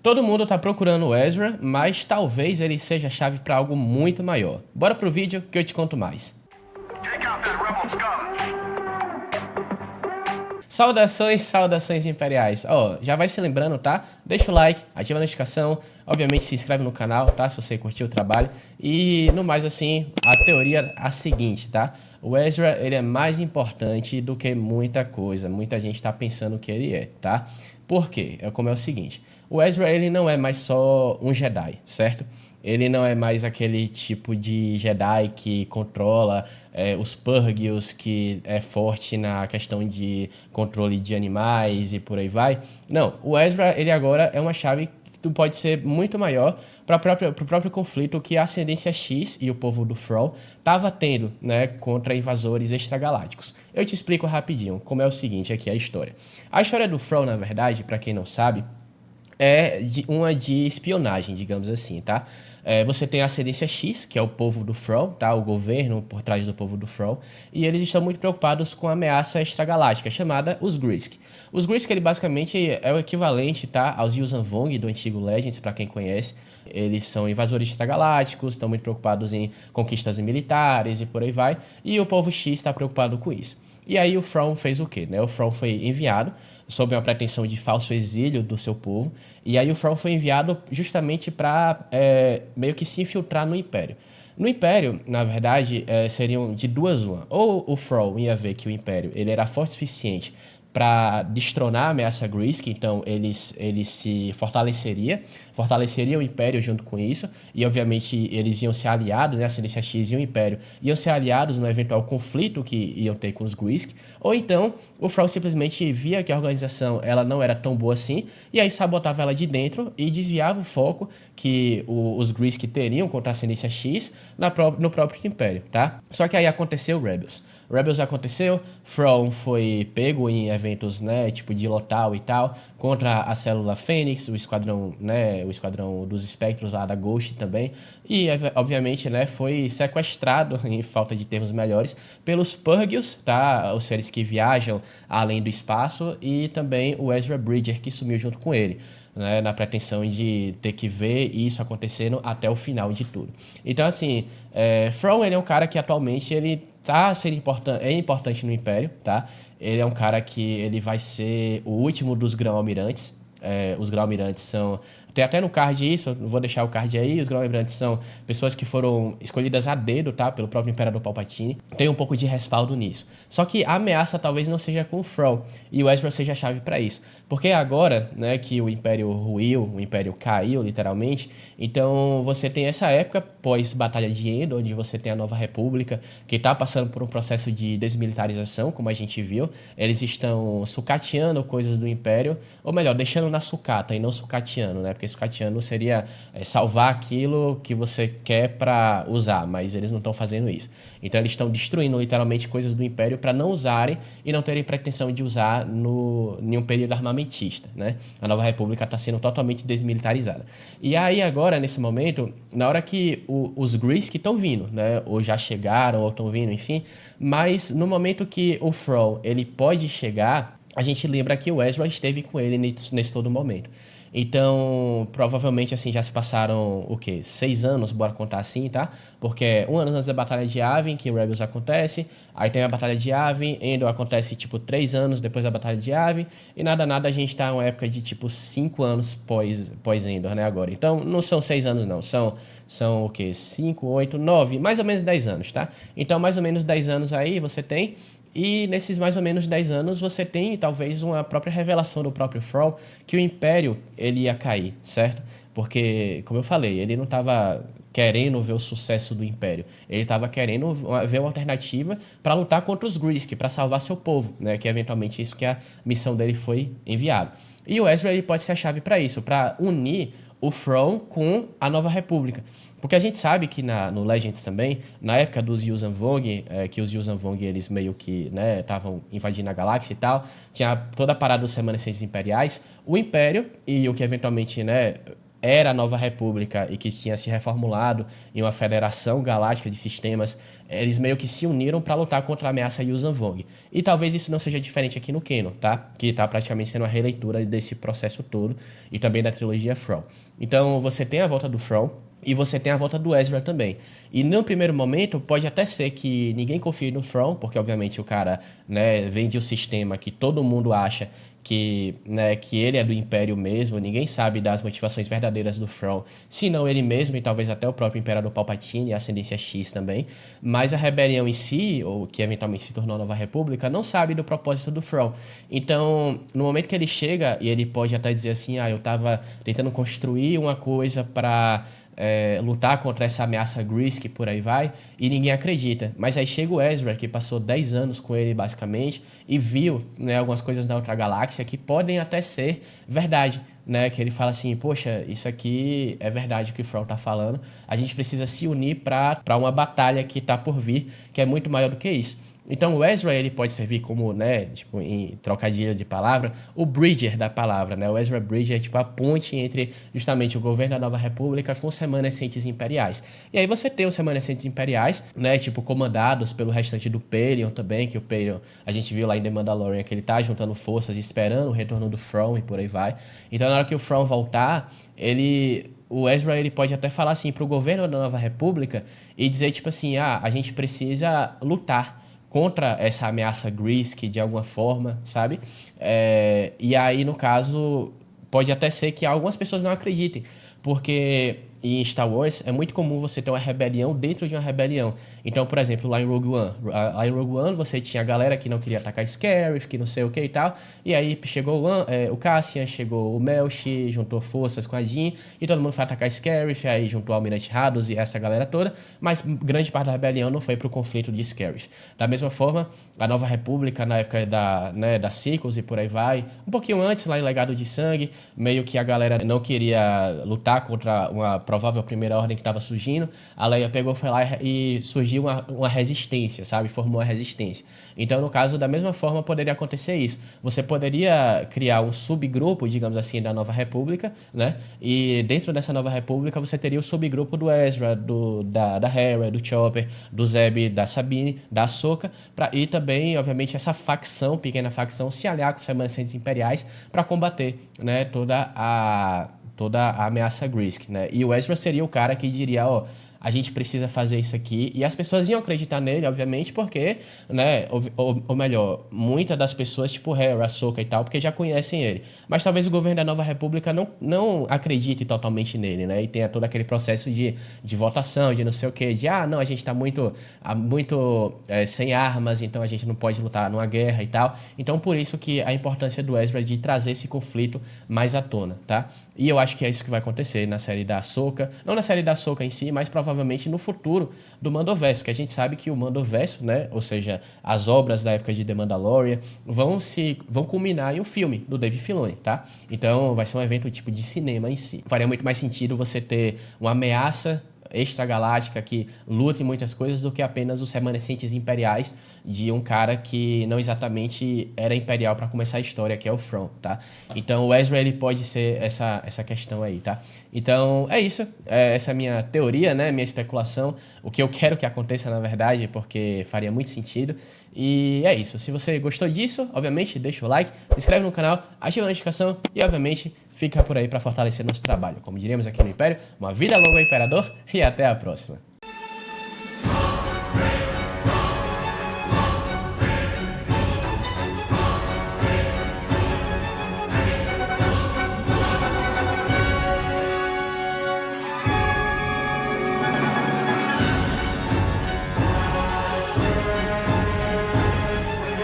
Todo mundo tá procurando o Ezra, mas talvez ele seja a chave para algo muito maior. Bora pro vídeo que eu te conto mais. Saudações, saudações imperiais. Já vai se lembrando, tá? Deixa o like, ativa a notificação, obviamente se inscreve no canal, tá? Se você curtiu o trabalho. E no mais assim, a teoria é a seguinte, tá? O Ezra, ele é mais importante do que muita coisa. Muita gente tá pensando que ele é, tá? Por quê? Como é o seguinte, o Ezra, ele não é mais só um Jedi, certo? Ele não é mais aquele tipo de Jedi que controla os Purgios, que é forte na questão de controle de animais e por aí vai. Não, o Ezra, ele agora é uma chave que pode ser muito maior para o próprio conflito que a Ascendência X e o povo do Thrawn estava tendo, né, contra invasores extragalácticos. Eu te explico rapidinho como é o seguinte aqui a história. A história do Thrawn, na verdade, para quem não sabe, é uma de espionagem, digamos assim, tá? Você tem a Ascendência X, que é o povo do Thrawn, tá? O governo por trás do povo do Thrawn, e eles estão muito preocupados com a ameaça extragaláctica, chamada os Grysk. Os Grysk, ele basicamente é o equivalente, tá, aos Yuuzhan Vong do antigo Legends, para quem conhece. Eles são invasores extragalácticos, estão muito preocupados em conquistas militares e por aí vai, e o povo X está preocupado com isso. E aí o Thrawn fez o quê? Né? O Thrawn foi enviado sob uma pretensão de falso exílio do seu povo, e aí o Thrawn foi enviado justamente para meio que se infiltrar no Império. No Império, na verdade, seriam de duas uma. Ou o Thrawn ia ver que o Império ele era forte o suficiente para destronar a ameaça Grysk, então ele se fortaleceria o Império junto com isso, e obviamente eles iam ser aliados, né, a Ascendência X e o Império iam ser aliados no eventual conflito que iam ter com os Grysk, ou então o Thrawn simplesmente via que a organização ela não era tão boa assim, e aí sabotava ela de dentro e desviava o foco que os Grysk teriam contra a Ascendência X no próprio Império, tá? Só que aí aconteceu o Rebels. Rebels aconteceu, Thrawn foi pego em eventos, né, tipo de Lothal e tal, contra a Célula Fênix, o esquadrão, né, o esquadrão dos espectros lá da Ghost também, e obviamente, né, foi sequestrado, em falta de termos melhores, pelos Purgios, tá, os seres que viajam além do espaço, e também o Ezra Bridger, que sumiu junto com ele. Né, na pretensão de ter que ver isso acontecendo até o final de tudo. Então, assim, Thrawn, ele é um cara que atualmente ele é importante no Império, tá? Ele é um cara que ele vai ser o último dos grão-almirantes. Os grão-almirantes são... Tem até no card isso, eu vou deixar o card aí. Os grão-almirantes são pessoas que foram escolhidas a dedo, tá? Pelo próprio Imperador Palpatine. Tem um pouco de respaldo nisso. Só que a ameaça talvez não seja com o Thrawn. E o Ezra seja a chave para isso. Porque agora, né, que o Império ruiu, o Império caiu, literalmente. Então, você tem essa época pós-Batalha de Endor, onde você tem a Nova República, que tá passando por um processo de desmilitarização, como a gente viu. Eles estão sucateando coisas do Império, ou melhor, deixando na sucata e não sucateando, né? Porque sucateando seria salvar aquilo que você quer para usar, mas eles não estão fazendo isso. Então eles estão destruindo literalmente coisas do Império para não usarem e não terem pretensão de usar em um período armamentista, né? A Nova República está sendo totalmente desmilitarizada. E aí agora, nesse momento, na hora que os Grysk estão vindo, né? Ou já chegaram, ou estão vindo, enfim, mas no momento que o Thrawn ele pode chegar, a gente lembra que o Ezra esteve com ele nesse todo momento. Então, provavelmente, assim, já se passaram, 6 anos, bora contar assim, tá? Porque 1 ano antes da Batalha de Yavin, que Rebels acontece, aí tem a Batalha de Yavin, Endor acontece, 3 anos depois da Batalha de Yavin, e nada, a gente tá em uma época de, 5 anos pós-Endor, né, agora. Então, não são 6 anos, não, são 5, 8, 9, mais ou menos 10 anos, tá? Então, mais ou menos 10 anos aí você tem... E nesses mais ou menos 10 anos você tem talvez uma própria revelação do próprio Thrawn que o Império ele ia cair, certo? Porque, como eu falei, ele não estava querendo ver o sucesso do Império. Ele estava querendo ver uma alternativa para lutar contra os Grysk, para salvar seu povo, né? Que é eventualmente isso que a missão dele foi enviada. E o Ezra ele pode ser a chave para isso, para unir o Thrawn com a Nova República. Porque a gente sabe que no Legends também, na época dos Yuuzhan Vong, que os Yuuzhan Vong eles meio que estavam invadindo a galáxia e tal, tinha toda a parada dos remanescentes imperiais, o Império e o que eventualmente era a Nova República e que tinha se reformulado em uma federação galáctica de sistemas, eles meio que se uniram para lutar contra a ameaça Yuuzhan Vong. E talvez isso não seja diferente aqui no Canon, tá? Que está praticamente sendo uma releitura desse processo todo e também da trilogia From. Então você tem a volta do From, e você tem a volta do Ezra também. E no primeiro momento, pode até ser que ninguém confie no From, porque obviamente o cara, né, vende o sistema que todo mundo acha que, né, que ele é do Império mesmo, ninguém sabe das motivações verdadeiras do From, senão ele mesmo e talvez até o próprio Imperador Palpatine, a Ascendência X também. Mas a rebelião em si, ou que eventualmente se tornou a Nova República, não sabe do propósito do From. Então, no momento que ele chega, e ele pode até dizer assim, eu estava tentando construir uma coisa para lutar contra essa ameaça Grease, por aí vai, e ninguém acredita. Mas aí chega o Ezra, que passou 10 anos com ele, basicamente, e viu, né, algumas coisas da outra galáxia que podem até ser verdade, né? Que ele fala assim, poxa, isso aqui é verdade o que o From tá falando, a gente precisa se unir para uma batalha que tá por vir, que é muito maior do que isso. Então o Ezra ele pode servir como, né, tipo, em trocadilho de palavra, o Bridger da palavra, né? O Ezra Bridger é tipo a ponte entre justamente o governo da Nova República com os remanescentes imperiais. E aí você tem os remanescentes imperiais, né, tipo comandados pelo restante do Pelion também, que o Pelion, a gente viu lá em The Mandalorian que ele tá juntando forças, esperando o retorno do From e por aí vai. Então na hora que o From voltar, o Ezra ele pode até falar assim pro governo da Nova República e dizer tipo assim, a gente precisa lutar contra essa ameaça Grease, de alguma forma, sabe? E aí, no caso, pode até ser que algumas pessoas não acreditem, porque em Star Wars é muito comum você ter uma rebelião dentro de uma rebelião. Então, por exemplo, lá em Rogue One, você tinha a galera que não queria atacar Scarif, que não sei o que e tal, e aí chegou o Cassian, chegou o Melch, juntou forças com a Jean, e todo mundo foi atacar Scarif, aí juntou o Almirante Rados e essa galera toda, mas grande parte da rebelião não foi pro conflito de Scarif. Da mesma forma, a Nova República, na época da Sequels e por aí vai, um pouquinho antes, lá em Legado de Sangue, meio que a galera não queria lutar contra uma provável primeira ordem que estava surgindo, a Leia pegou, foi lá e surgiu uma resistência, sabe? Formou uma resistência. Então, no caso, da mesma forma, poderia acontecer isso. Você poderia criar um subgrupo, digamos assim, da Nova República, né? E dentro dessa Nova República, você teria o subgrupo do Ezra, da Hera, do Chopper, do Zeb, da Sabine, da Ahsoka, e também, obviamente, essa facção, pequena facção, se aliar com os remanescentes imperiais para combater, né, toda a ameaça Grease, né? E o Ezra seria o cara que diria, a gente precisa fazer isso aqui. E as pessoas iam acreditar nele, obviamente, porque, né, ou melhor, muitas das pessoas, tipo Hera, Ahsoka e tal, porque já conhecem ele. Mas talvez o governo da Nova República não acredite totalmente nele, né? E tenha todo aquele processo de votação, de não sei o quê, não, a gente tá muito sem armas, então a gente não pode lutar numa guerra e tal. Então, por isso que a importância do Ezra de trazer esse conflito mais à tona, tá? E eu acho que é isso que vai acontecer na série da Ahsoka. Não na série da Ahsoka em si, mas provavelmente no futuro do Mandoverso, que a gente sabe que o Mandoverso, né, ou seja, as obras da época de The Mandalorian, vão culminar em um filme do Dave Filoni, tá? Então vai ser um evento tipo de cinema em si. Faria muito mais sentido você ter uma ameaça extragaláctica que luta em muitas coisas do que apenas os remanescentes imperiais de um cara que não exatamente era imperial para começar a história, que é o From, tá? Então o Ezra ele pode ser essa questão aí, tá? Então é isso, essa é a minha teoria, né, minha especulação, o que eu quero que aconteça na verdade, porque faria muito sentido. E é isso. Se você gostou disso, obviamente, deixa o like, se inscreve no canal, ativa a notificação e, obviamente, fica por aí para fortalecer nosso trabalho. Como diríamos aqui no Império, uma vida longa ao Imperador e até a próxima.